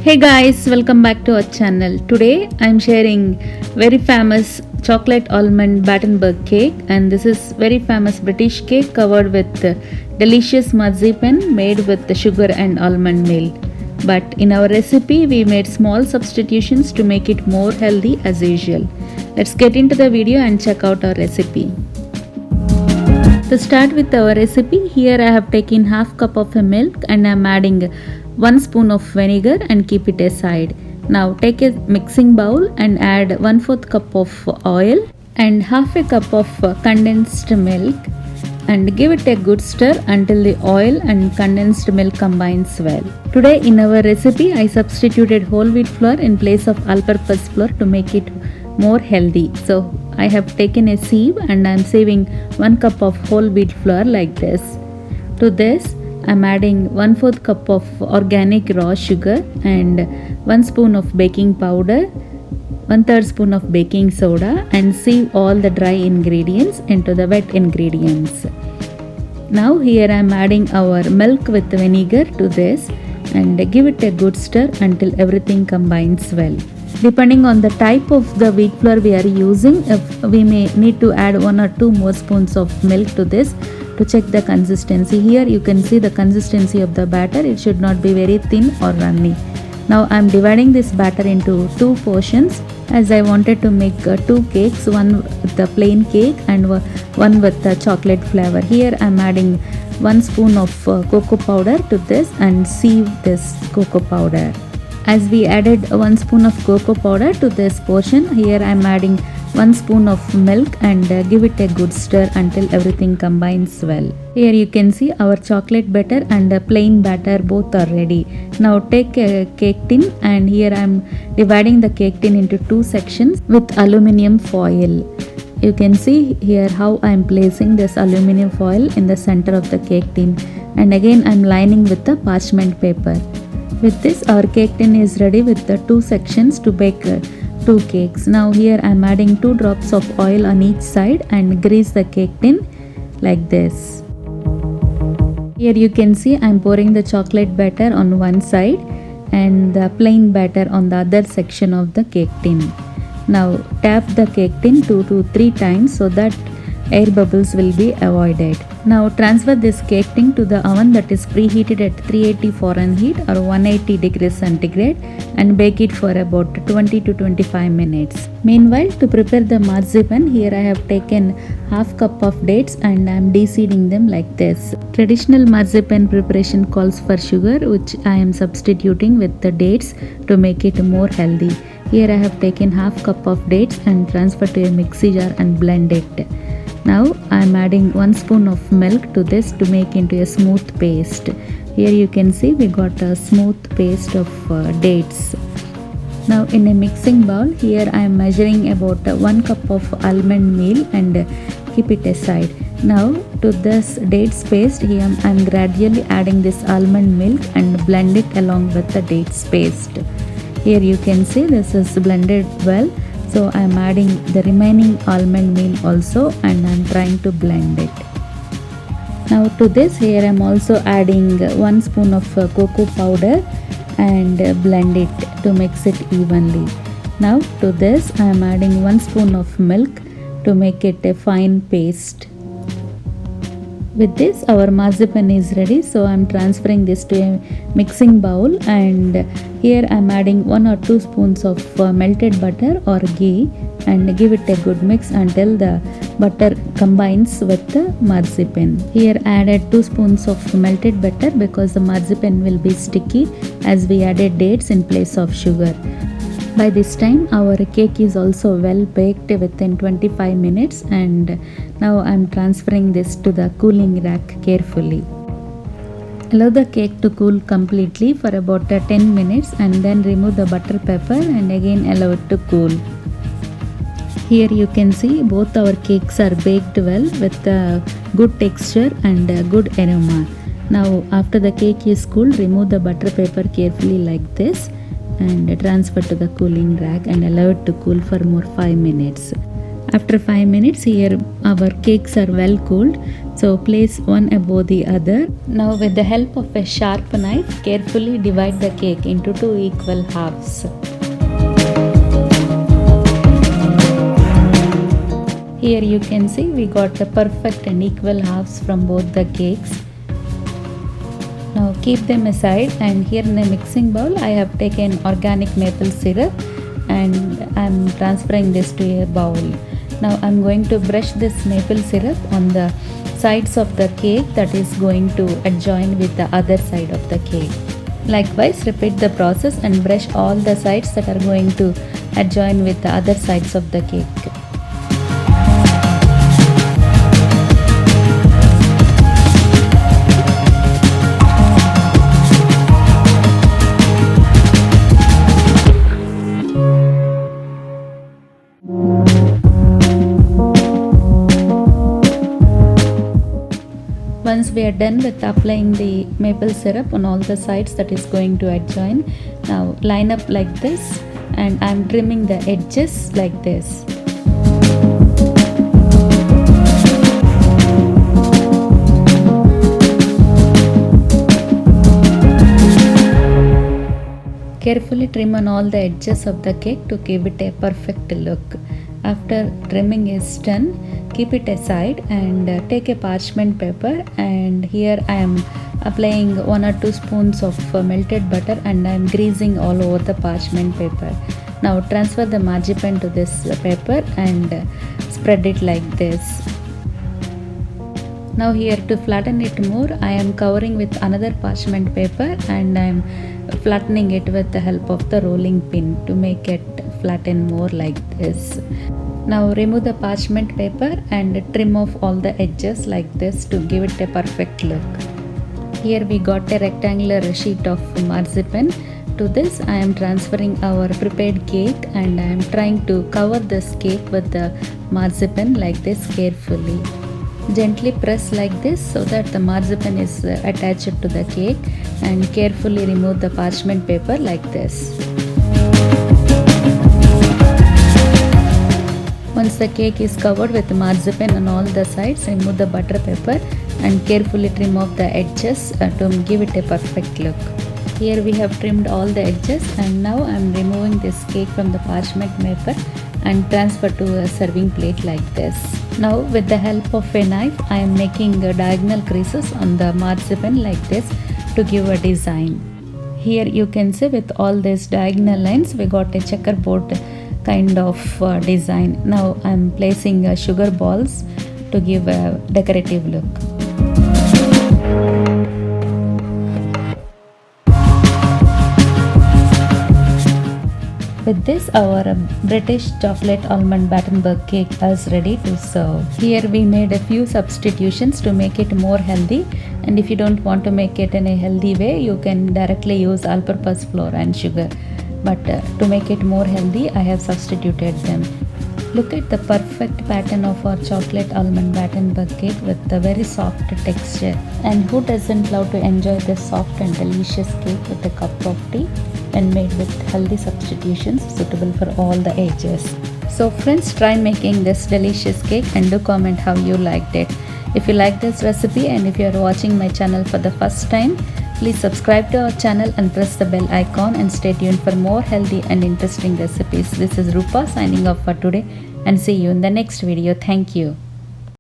Hey guys, welcome back to our channel. Today I'm sharing very famous chocolate almond Battenberg cake, and this is very famous British cake covered with delicious marzipan made with the sugar and almond meal. But in our recipe we made small substitutions to make it more healthy as usual. Let's get into the video and check out our recipe. To start with our recipe, here I have taken half cup of milk and I am adding 1 spoon of vinegar and keep it aside. Now take a mixing bowl and add 1/4 cup of oil and half a cup of condensed milk and give it a good stir until the oil and condensed milk combines well. Today in our recipe I substituted whole wheat flour in place of all-purpose flour to make it more healthy. So I have taken a sieve and I am sieving 1 cup of whole wheat flour like this. To this I am adding 1/4 cup of organic raw sugar and 1 spoon of baking powder, 1/3 spoon of baking soda, and sieve all the dry ingredients into the wet ingredients. Now here I am adding our milk with vinegar to this and give it a good stir until everything combines well. Depending on the type of the wheat flour we are using, we may need to add 1 or 2 more spoons of milk to this to check the consistency. Here you can see the consistency of the batter. It should not be very thin or runny. Now I am dividing this batter into 2 portions as I wanted to make 2 cakes, one with the plain cake and one with the chocolate flavor. Here I am adding 1 spoon of cocoa powder to this and sieve this cocoa powder. As we added 1 spoon of cocoa powder to this portion, here I am adding 1 spoon of milk and give it a good stir until everything combines well. Here you can see our chocolate batter and plain batter both are ready. Now take a cake tin and here I am dividing the cake tin into 2 sections with aluminium foil. You can see here how I am placing this aluminium foil in the center of the cake tin, and again I am lining with the parchment paper. With this our cake tin is ready with the 2 sections to bake 2 cakes. Now here I am adding 2 drops of oil on each side and grease the cake tin like this. Here you can see I am pouring the chocolate batter on one side and the plain batter on the other section of the cake tin. Now tap the cake tin 2 to 3 times so that air bubbles will be avoided. Now transfer this cake tin to the oven that is preheated at 380 Fahrenheit or 180 degrees centigrade and bake it for about 20 to 25 minutes. Meanwhile, to prepare the marzipan, here I have taken half cup of dates and I am de-seeding them like this. Traditional marzipan preparation calls for sugar, which I am substituting with the dates to make it more healthy. Here I have taken half cup of dates and transfer to a mixie jar and blend it. Now I am adding 1 spoon of milk to this to make into a smooth paste. Here you can see we got a smooth paste of dates. Now in a mixing bowl, here I am measuring about 1 cup of almond meal and keep it aside. Now to this dates paste, here I am gradually adding this almond milk and blend it along with the dates paste. Here you can see this is blended well. So I am adding the remaining almond meal also and I am trying to blend it. Now to this, here I am also adding 1 spoon of cocoa powder and blend it to mix it evenly. Now to this I am adding 1 spoon of milk to make it a fine paste. With this our marzipan is ready, so I am transferring this to a mixing bowl and here I am adding 1 or 2 spoons of melted butter or ghee and give it a good mix until the butter combines with the marzipan. Here I added 2 spoons of melted butter because the marzipan will be sticky as we added dates in place of sugar. By this time our cake is also well baked within 25 minutes and now I am transferring this to the cooling rack carefully. Allow the cake to cool completely for about 10 minutes and then remove the butter paper and again allow it to cool. Here you can see both our cakes are baked well with good texture and good aroma. Now after the cake is cooled, remove the butter paper carefully like this and transfer to the cooling rack and allow it to cool for more 5 minutes. After 5 minutes, here our cakes are well cooled. So place one above the other. Now with the help of a sharp knife, carefully divide the cake into 2 equal halves. Here you can see we got the perfect and equal halves from both the cakes. Now keep them aside, and here in a mixing bowl I have taken organic maple syrup and I am transferring this to a bowl. Now I am going to brush this maple syrup on the sides of the cake that is going to adjoin with the other side of the cake. Likewise, repeat the process and brush all the sides that are going to adjoin with the other sides of the cake. Once we are done with applying the maple syrup on all the sides that is going to adjoin, now line up like this, and I am trimming the edges like this. Carefully trim on all the edges of the cake to give it a perfect look. After trimming is done, keep it aside and take a parchment paper, and here I am applying 1 or 2 spoons of melted butter and I am greasing all over the parchment paper. Now transfer the marzipan to this paper and spread it like this. Now here to flatten it more, I am covering with another parchment paper and I am flattening it with the help of the rolling pin to make it flatten more like this. Now remove the parchment paper and trim off all the edges like this to give it a perfect look. Here we got a rectangular sheet of marzipan. To this I am transferring our prepared cake and I am trying to cover this cake with the marzipan like this carefully. Gently press like this so that the marzipan is attached to the cake, and carefully remove the parchment paper like this. Once the cake is covered with marzipan on all the sides, remove the butter paper and carefully trim off the edges to give it a perfect look. Here we have trimmed all the edges, and now I am removing this cake from the parchment paper and transfer to a serving plate like this. Now with the help of a knife, I am making diagonal creases on the marzipan like this to give a design. Here you can see with all these diagonal lines we got a checkerboard kind of design. Now I am placing sugar balls to give a decorative look. With this, our British chocolate almond Battenberg cake is ready to serve. Here we made a few substitutions to make it more healthy, and if you don't want to make it in a healthy way, you can directly use all-purpose flour and sugar. But to make it more healthy, I have substituted them. Look at the perfect pattern of our chocolate almond Battenberg cake with a very soft texture. And who doesn't love to enjoy this soft and delicious cake with a cup of tea when made with healthy substitutions suitable for all the ages. So friends, try making this delicious cake and do comment how you liked it. If you like this recipe and if you are watching my channel for the first time, please subscribe to our channel and press the bell icon and stay tuned for more healthy and interesting recipes. This is Rupa signing off for today, and see you in the next video. Thank you.